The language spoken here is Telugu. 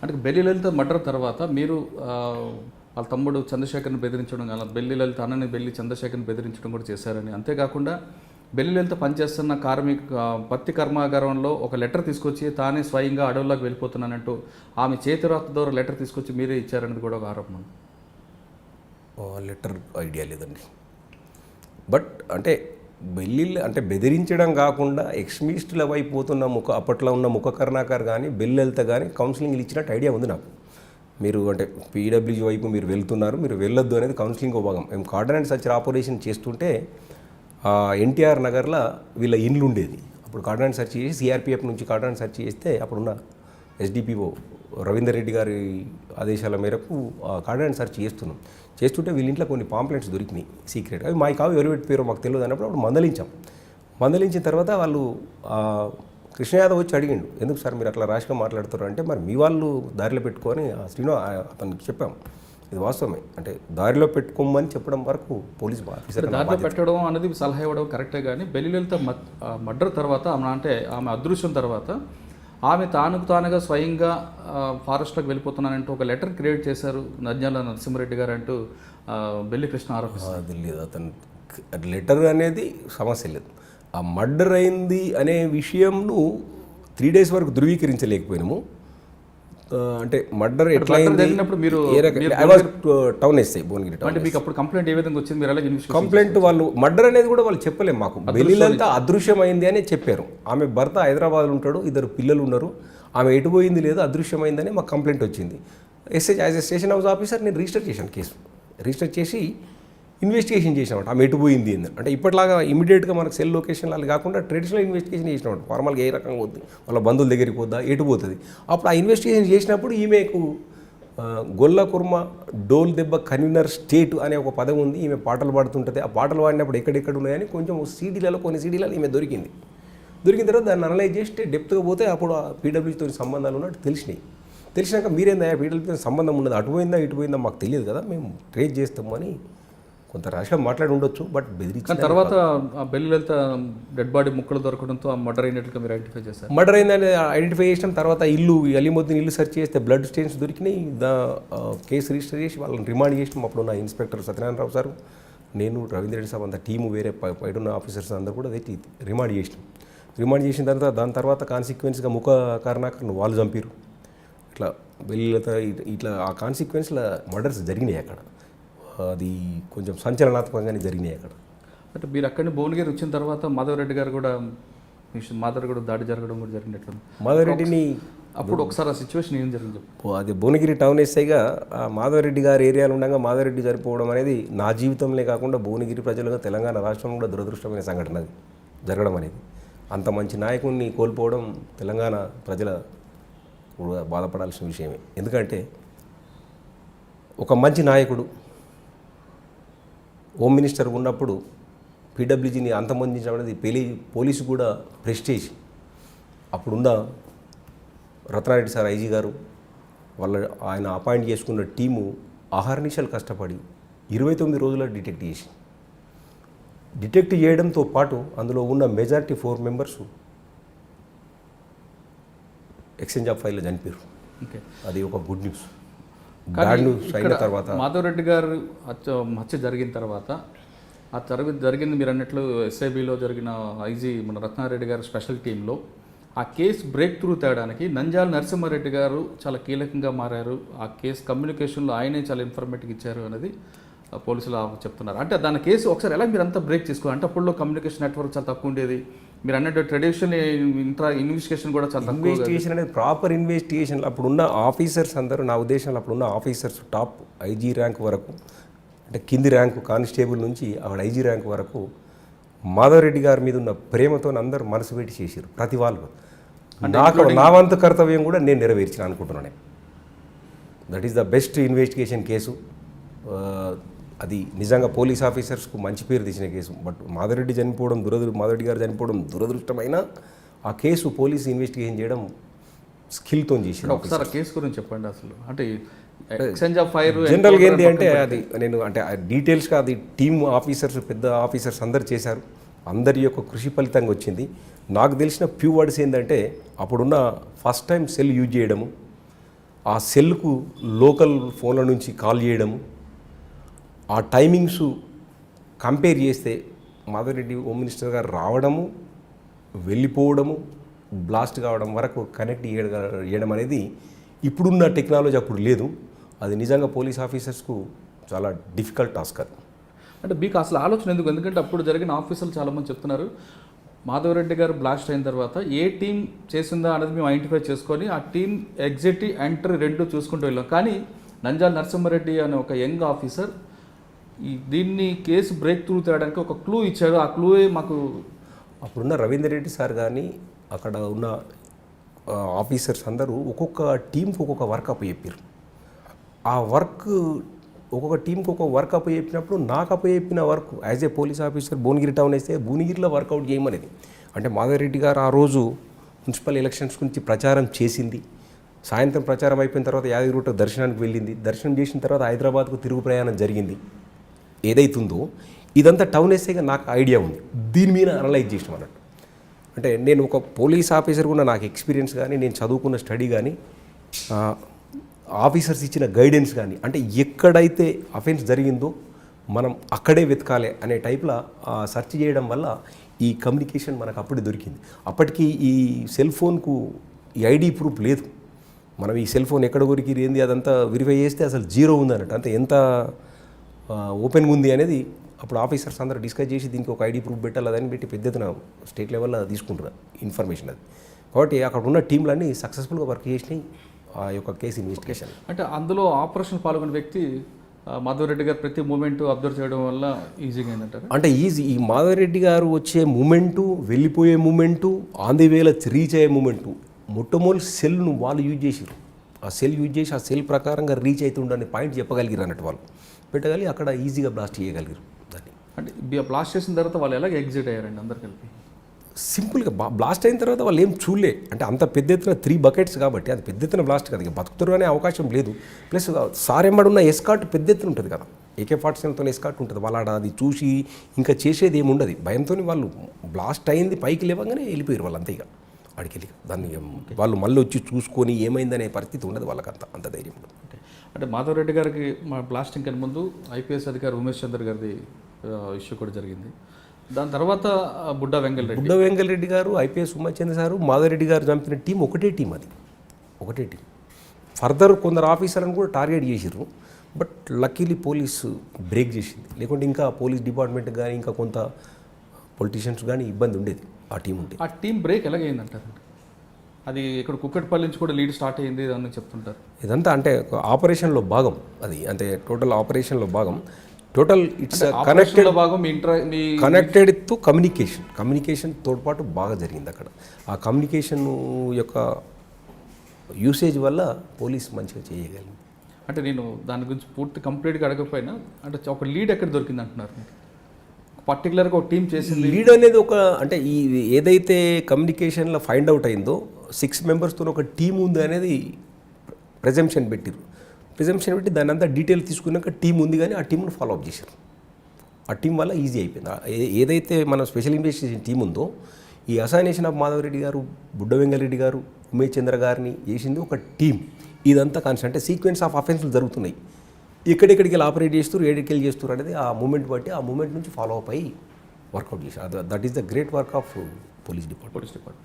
అంటే బెల్లి లలిత మర్డర్ తర్వాత మీరు వాళ్ళ తమ్ముడు చంద్రశేఖర్ని బెదిరించడం కానీ బెల్లి లలిత అన్నని బెల్లి చంద్రశేఖర్ని బెదిరించడం కూడా చేశారని, అంతేకాకుండా బెల్లి లలిత పనిచేస్తున్న పత్తి కర్మాగారంలో ఒక లెటర్ తీసుకొచ్చి తానే స్వయంగా అడవుల్లోకి వెళ్ళిపోతున్నానంటూ ఆమె చేతిరాత ద్వారా లెటర్ తీసుకొచ్చి మీరే ఇచ్చారనేది కూడా ఒక ఆరోపణ. లెటర్ ఐడియా లేదండి. బట్ అంటే అంటే బెదిరించడం కాకుండా ఎక్స్ట్రీమిస్టుల వైపు పోతున్న అప్పట్లో ఉన్న ముఖ కరుణాకర్ కానీ బెల్లెల్త కానీ కౌన్సిలింగ్లు ఇచ్చినట్టు ఐడియా ఉంది నాకు. మీరు అంటే పీడబ్ల్యూజీ వైపు మీరు వెళ్తున్నారు, మీరు వెళ్ళొద్దు అనేది కౌన్సిలింగ్ భాగం. మేము కార్డినెంట్ సర్చ్ ఆపరేషన్ చేస్తుంటే ఎన్టీఆర్ నగర్లో వీళ్ళ ఇండ్లు ఉండేది. అప్పుడు కార్డినెంట్ సర్చ్ చేసి సిఆర్పిఎఫ్ నుంచి కార్డినెంట్ సర్చ్ చేస్తే అప్పుడున్న ఎస్డిపిఓ రవీందర్ రెడ్డి గారి ఆదేశాల మేరకు కార్డినెంట్ సర్చ్ చేస్తుంటే వీళ్ళ ఇంట్లో కొన్ని పాంప్లెంట్స్ దొరికినాయి సీక్రెట్. అవి మా కావు ఎవరు పెట్టారో మాకు తెలియదు అన్నప్పుడు అప్పుడు మందలించిన తర్వాత వాళ్ళు కృష్ణ యాదవ్ వచ్చి అడిగిండు, ఎందుకు సార్ మీరు అట్లా రాష్గా మాట్లాడుతారు అంటే, మరి మీ వాళ్ళు దారిలో పెట్టుకొని శ్రీను అతనికి చెప్పాం, ఇది వాస్తవమే, అంటే దారిలో పెట్టుకోమని చెప్పడం వరకు పోలీస్ ఆఫీసర్ దారిలో పెట్టడం అనేది సలహా ఇవ్వడం కరెక్టే. కానీ బెల్లి లలిత మర్డర్ తర్వాత ఆమె అదృశ్యం తర్వాత ఆమె తానుగా స్వయంగా ఫారెస్ట్లోకి వెళ్ళిపోతున్నానంటూ ఒక లెటర్ క్రియేట్ చేశారు నంద్యాల నరసింహారెడ్డి గారు అంటూ బెల్లి కృష్ణ ఆరోపిస్తారు. అది లేదు, అతను లెటర్ అనేది సమస్య లేదు. ఆ మర్డర్ అయింది అనే విషయంను 3 days వరకు ధృవీకరించలేకపోయినాము. అంటే మర్డర్ ఎట్లా జరిగినప్పుడు మీరు టౌన్ ఎస్ఐ భువనగిరి టౌన్, మీకు అప్పుడు కంప్లైంట్ ఏ విధంగా వచ్చింది, మీరు ఎలా కంప్లైంట్ వాళ్ళు మర్డర్ అనేది కూడా వాళ్ళు చెప్పలేము మాకు. బెల్లిలంతా అదృశ్యమైంది అని చెప్పారు. ఆమె భర్త హైదరాబాద్లో ఉంటాడు, 2 పిల్లలు ఉన్నారు, ఆమె ఎటుపోయింది లేదు అదృశ్యమైందని మాకు కంప్లైంట్ వచ్చింది. SI as a station house officer నేను రిజిస్టర్ చేశాను, కేసు రిజిస్టర్ చేసి ఇన్వెస్టిగేషన్ చేసినామంట ఆమె ఎటుపోయింది అని. అంటే ఇప్పటిలాగా ఇమీడియట్గా మనకు సెల్ లొకేషన్ అది కాకుండా ట్రెడిషనల్ ఇన్వెస్టిగేషన్ చేసినామంట. ఫార్మల్గా ఏ రకంగా పోద్ది, వాళ్ళ బంధువుల దగ్గరికి పోద్దా, ఎటుపోతుంది. అప్పుడు ఆ ఇన్వెస్టిగేషన్ చేసినప్పుడు ఈమెకు గొల్ల కుర్మ డోల్ దెబ్బ కన్వీనర్ స్టేట్ అనే ఒక పదం ఉంది. ఈమె పాటలు పాడుతుంటుంది. ఆ పాటలు పాడినప్పుడు ఎక్కడెక్కడ ఉన్నాయని కొంచెం కొన్ని సీడీలలో ఈమె దొరికిన తర్వాత దాన్ని అనలైజ్ చేస్తే డెప్త్గా పోతే అప్పుడు ఆ పీడబ్ల్యూతో సంబంధాలు ఉన్నట్టు తెలిసినాక మీరేందా పీడబ్ల్యూతో సంబంధం ఉన్నది, అటుపోయిందా ఇటుపోయిందా మాకు తెలియదు కదా, మేము ట్రేస్ చేస్తాము అని కొంత ర్యాష్గా మాట్లాడి ఉండొచ్చు. బట్ బెదిరించిన తర్వాత బెల్లి లలిత డెడ్ బాడీ ముక్కలు దొరకడంతో మర్డర్ అయినట్లుగా మీరు ఐడెంటిఫై చేశారు. మర్డర్ అయిందని ఐడెంటిఫై చేసిన తర్వాత అలీముద్దీన్ ఇల్లు సెర్చ్ చేస్తే బ్లడ్ స్టెయిన్స్ దొరికినాయి. కేసు రిజిస్టర్ చేసి వాళ్ళని రిమాండ్ చేసినాం. అప్పుడు ఉన్న ఇన్స్పెక్టర్ సత్యనారాయణరావు సార్, నేను రవీంద్ర రెడ్డి సార్, అంత టీము వేరే పైన ఆఫీసర్స్ అందరూ కూడా తెచ్చి రిమాండ్ చేసిన తర్వాత దాని తర్వాత కాన్సిక్వెన్స్గా ముఖ కరుణాకర్ను వాళ్ళు చంపారు. ఇట్లా బెల్లి లలిత ఇట్లా ఆ కాన్సిక్వెన్స్లో మర్డర్స్ జరిగినాయి అక్కడ. అది కొంచెం సంచలనాత్మకంగానే జరిగినాయి అక్కడ. అంటే మీరు అక్కడిని భువనగిరి వచ్చిన తర్వాత మాధవరెడ్డి గారు కూడా దాడి జరగడం కూడా జరిగినట్లు మాధవరెడ్డిని అప్పుడు ఒకసారి ఆ సిచ్యువేషన్ ఏం జరిగింది? అది భువనగిరి టౌన్ ఎస్ఐగా మాధవరెడ్డి గారి ఏరియాలో ఉండగా మాధవరెడ్డి చనిపోవడం అనేది నా జీవితంలో కాకుండా భువనగిరి ప్రజలుగా తెలంగాణ రాష్ట్రంలో కూడా దురదృష్టమైన సంఘటన అది జరగడం అనేది. అంత మంచి నాయకుడిని కోల్పోవడం తెలంగాణ ప్రజల కూడా బాధపడాల్సిన విషయమే. ఎందుకంటే ఒక మంచి నాయకుడు హోమ్ మినిస్టర్ ఉన్నప్పుడు పీడబ్ల్యూజీని అంతమొందించడం అనేది పోలీసు కూడా ప్రెస్టేజ్. అప్పుడున్న రత్నారెడ్డి సార్ ఐజీ గారు ఆయన అపాయింట్ చేసుకున్న టీము అహర్నిశలు కష్టపడి 29 రోజుల్లో డిటెక్ట్ చేయడంతో పాటు అందులో ఉన్న మెజారిటీ 4 members ఎక్స్చేంజ్ ఆఫ్ ఫైల్లో చనిపోయారు. అది ఒక గుడ్ న్యూస్. తర్వాత మాధవరెడ్డి గారు హత్య జరిగిన తర్వాత జరిగింది మీరు అన్నట్లు ఎస్ఐబిలో జరిగిన ఐజీ మన రత్నారెడ్డి గారు స్పెషల్ టీంలో ఆ కేసు బ్రేక్ త్రూ తేయడానికి నంద్యాల నరసింహారెడ్డి గారు చాలా కీలకంగా మారారు. ఆ కేసు కమ్యూనికేషన్లో ఆయనే చాలా ఇన్ఫర్మేటివ్ ఇచ్చారు అనేది పోలీసులు చెప్తున్నారు. అంటే దాని కేసు ఒకసారి ఎలా మీరు అంతా బ్రేక్ చేసుకోవాలి అంటే అప్పుడులో కమ్యూనికేషన్ నెట్వర్క్ చాలా తక్కువ ఉండేది. మీరు అన్నట్టు ట్రెడిషనల్ ఇన్వెస్టిగేషన్ కూడా చాలా తక్కువ. ఇన్వెస్టిగేషన్ అనేది ప్రాపర్ ఇన్వెస్టిగేషన్ అప్పుడున్న ఆఫీసర్స్ అందరూ, నా ఉద్దేశంలో అప్పుడున్న ఆఫీసర్స్ టాప్ ఐజీ ర్యాంక్ వరకు, అంటే కింది ర్యాంకు కానిస్టేబుల్ నుంచి అక్కడ ఐజీ ర్యాంక్ వరకు మాధవరెడ్డి గారి మీద ఉన్న ప్రేమతో అందరూ మనసు పెట్టి చేశారు. ప్రతి వాళ్ళు నా వంతు కర్తవ్యం కూడా నేను నెరవేర్చిన అనుకుంటున్నాను. That is the best investigation case. అది నిజంగా పోలీస్ ఆఫీసర్స్కు మంచి పేరు తెచ్చిన కేసు. బట్ మాధవరెడ్డి గారు చనిపోవడం దురదృష్టమైన ఆ కేసు పోలీసు ఇన్వెస్టిగేషన్ చేయడం స్కిల్తో చేసిన. ఒకసారి కేసు గురించి చెప్పండి అసలు. అంటే ఎక్స్చేంజ్ ఆఫ్ ఫైర్ జనరల్గా ఏంటి అంటే అది నేను అంటే డీటెయిల్స్గా అది టీమ్ ఆఫీసర్స్ పెద్ద ఆఫీసర్స్ అందరు చేశారు. అందరి యొక్క కృషి ఫలితంగా వచ్చింది. నాకు తెలిసిన ఫ్యూ వర్డ్స్ ఏంటంటే అప్పుడున్న ఫస్ట్ టైం సెల్ యూజ్ చేయడము, ఆ సెల్కు లోకల్ ఫోన్ల నుంచి కాల్ చేయడము, ఆ టైమింగ్స్ కంపేర్ చేస్తే మాధవరెడ్డి హోమ్ మినిస్టర్ గారు రావడము, వెళ్ళిపోవడము, బ్లాస్ట్ కావడం వరకు కనెక్ట్ చేయడం అనేది ఇప్పుడున్న టెక్నాలజీ అప్పుడు లేదు. అది నిజంగా పోలీస్ ఆఫీసర్స్కు చాలా డిఫికల్ట్ టాస్క్ అది. అంటే మీకు అసలు ఆలోచన ఎందుకు? ఎందుకంటే అప్పుడు జరిగిన ఆఫీసర్లు చాలామంది చెప్తున్నారు మాధవరెడ్డి గారు బ్లాస్ట్ అయిన తర్వాత ఏ టీం చేసిందా అనేది మేము ఐడెంటిఫై చేసుకొని ఆ టీం ఎగ్జిట్ ఎంట్రీ రెండు చూసుకుంటూ వెళ్ళాం. కానీ నంజాల నరసింహారెడ్డి అనే ఒక యంగ్ ఆఫీసర్ దీన్ని కేసు బ్రేక్ త్రూ తేయడానికి ఒక క్లూ ఇచ్చాడు. ఆ క్లూయే మాకు అప్పుడున్న రవీందర్ రెడ్డి సార్ కానీ అక్కడ ఉన్న ఆఫీసర్స్ అందరూ ఒక్కొక్క టీంకి ఒక్కొక్క వర్క్ అప్ చెప్పారు. ఆ వర్క్ ఒక్కొక్క టీంకి ఒక్కొక్క వర్క్ అప్ చెప్పినప్పుడు నాకు అప్ చెప్పిన work as a police officer Bhuvanagiri town వేస్తే భువనగిరిలో వర్కౌట్ చేయమనేది. అంటే మాధవరెడ్డి గారు ఆ రోజు మున్సిపల్ ఎలక్షన్స్ గురించి ప్రచారం చేసింది. సాయంత్రం ప్రచారం అయిపోయిన తర్వాత యాదగిరిగుట్ట దర్శనానికి వెళ్ళింది. దర్శనం చేసిన తర్వాత హైదరాబాద్కు తిరుగు ప్రయాణం జరిగింది. ఏదైతుందో ఇదంతా టౌన్ వేసేగా నాకు ఐడియా ఉంది. దీని మీద అనలైజ్ చేసాం అన్నట్టు. అంటే నేను ఒక పోలీస్ ఆఫీసర్ కూడా నాకు ఎక్స్పీరియన్స్ కానీ, నేను చదువుకున్న స్టడీ కానీ, ఆఫీసర్స్ ఇచ్చిన గైడెన్స్ కానీ, అంటే ఎక్కడైతే అఫెన్స్ జరిగిందో మనం అక్కడే వెతకాలి అనే టైప్లో సెర్చ్ చేయడం వల్ల ఈ కమ్యూనికేషన్ మనకు అప్పుడే దొరికింది. అప్పటికి ఈ సెల్ ఫోన్కు ఈ ఐడి ప్రూఫ్ లేదు. మనం ఈ సెల్ ఫోన్ ఎక్కడ కొరికి ఏంది అదంతా వెరిఫై చేస్తే అసలు జీరో ఉంది అన్నట్టు. అంటే ఎంత ఓపెన్గా ఉంది అనేది అప్పుడు ఆఫీసర్స్ అందరూ డిస్కస్ చేసి దీనికి ఒక ఐడి ప్రూఫ్ పెట్టాలి అదని పెట్టి పెద్ద ఎత్తున స్టేట్ లెవెల్లో తీసుకుంటున్నారు ఇన్ఫర్మేషన్ అది. కాబట్టి అక్కడ ఉన్న టీంలన్నీ సక్సెస్ఫుల్గా వర్క్ చేసినాయి ఆ యొక్క కేసు ఇన్వెస్టిగేషన్. అంటే అందులో ఆపరేషన్ పాల్గొన్న వ్యక్తి మాధవరెడ్డి గారు ప్రతి మూమెంట్ అబ్జర్వ్ చేయడం వల్ల ఈజీగా అయిందంటారు. అంటే ఈ మాధవరెడ్డి గారు వచ్చే మూమెంటు, వెళ్ళిపోయే మూమెంటు, ఆన్ ది వేలో రీచ్ అయ్యే మూమెంటు, మొట్టమొదటి సెల్ను వాళ్ళు యూజ్ చేసారు. ఆ సెల్ యూజ్ చేసి ఆ సెల్ ప్రకారంగా రీచ్ అవుతుండని పాయింట్ చెప్పగలిగారు అన్నట్టు. వాళ్ళు పెట్టగలిగి అక్కడ ఈజీగా బ్లాస్ట్ చేయగలిగారు దాన్ని. అంటే బ్లాస్ట్ చేసిన తర్వాత వాళ్ళు ఎలాగ ఎగ్జిట్ అయ్యారండి అందరు కలిపి? సింపుల్గా బ్లాస్ట్ అయిన తర్వాత వాళ్ళు ఏం చూడలే. అంటే అంత పెద్ద ఎత్తున 3 బకెట్స్ కాబట్టి అది పెద్ద ఎత్తున బ్లాస్ట్ కదా, ఇక బతుకుతారు అనే అవకాశం లేదు. ప్లస్ సార్ ఎంబడున్న ఎస్కాట్ పెద్ద ఎత్తున ఉంటుంది కదా, AK-47తో ఎస్కాట్ ఉంటుంది. వాళ్ళ అది చూసి ఇంకా చేసేది ఏమి ఉండదు. భయంతో వాళ్ళు బ్లాస్ట్ అయింది పైకి లేవగానే వెళ్ళిపోయారు వాళ్ళు అంతే. ఇక అడికి వెళ్ళి దాన్ని వాళ్ళు మళ్ళీ వచ్చి చూసుకొని ఏమైందనే పరిస్థితి ఉండదు వాళ్ళకి, అంత ధైర్యం ఉండదు. అంటే మాధవరెడ్డి గారికి మా బ్లాస్టింగ్ కన్నా ముందు IPS అధికారి ఉమేష్ చంద్ర గారిది ఇష్యూ కూడా జరిగింది. దాని తర్వాత బుడ్డా వెంగళరెడ్డి గారు, IPS ఉమేష్ చంద్ర సారు, మాధవరెడ్డి గారు చంపిన టీం ఒకటే టీం. అది ఒకటే టీం. ఫర్దర్ కొందరు ఆఫీసర్లను కూడా టార్గెట్ చేసిర్రు. బట్ లక్కీలీ పోలీసు బ్రేక్ చేసింది. లేకుంటే ఇంకా పోలీస్ డిపార్ట్మెంట్ కానీ ఇంకా కొంత పొలిటీషియన్స్ కానీ ఇబ్బంది ఉండేది ఆ టీం ఉంటే. ఆ టీం బ్రేక్ ఎలాగైందంటారు? అది ఇక్కడ కుక్కట్పల్లి నుంచి కూడా లీడ్ స్టార్ట్ అయ్యింది అని చెప్తుంటారు. ఇదంతా అంటే ఆపరేషన్లో భాగం అది. అంటే టోటల్ ఆపరేషన్లో భాగం. టోటల్ ఇట్స్ కనెక్టెడ్ భాగం కనెక్టెడ్ టు కమ్యూనికేషన్ తోడ్పాటు బాగా జరిగింది అక్కడ. ఆ కమ్యూనికేషన్ యొక్క యూసేజ్ వల్ల పోలీస్ మంచిగా చేయగలిగింది. అంటే నేను దాని గురించి పూర్తి కంప్లీట్గా అడగకపోయినా అంటే ఒక లీడ్ ఎక్కడ దొరికింది అంటున్నారు మీరు? పర్టికులర్గా ఒక టీం చేసింది లీడ్ అనేది ఒక అంటే ఈ ఏదైతే కమ్యూనికేషన్లో ఫైండ్ అవుట్ అయిందో 6 మెంబర్స్తో ఒక టీం ఉంది అనేది ప్రెజంప్షన్ పెట్టారు. ప్రెజంప్షన్ పెట్టి దాని అంతా డీటెయిల్ తీసుకున్నాక టీం ఉంది కానీ ఆ టీంను ఫాలో అప్ చేశారు. ఆ టీం వల్ల ఈజీ అయిపోయింది. ఏదైతే మన స్పెషల్ ఇన్వెస్టిగేషన్ టీం ఉందో ఈ అసైనేషన్ ఆఫ్ మాధవరెడ్డి గారు, బుడ్డ వెంగళరెడ్డి గారు, ఉమేష్ చంద్ర గారిని చేసింది ఒక టీం. ఇదంతా కాన్సెప్ట్ అంటే సీక్వెన్స్ ఆఫ్ అఫెన్స్లు జరుగుతున్నాయి. ఎక్కడెక్కడికి వెళ్ళి ఆపరేట్ చేస్తారు, ఏడికెళ్ళి చేస్తారు అనేది ఆ మూమెంట్ బట్టి ఆ మూమెంట్ నుంచి ఫాలో అప్ అయ్యి వర్కౌట్ చేశారు. That is the great work of police department.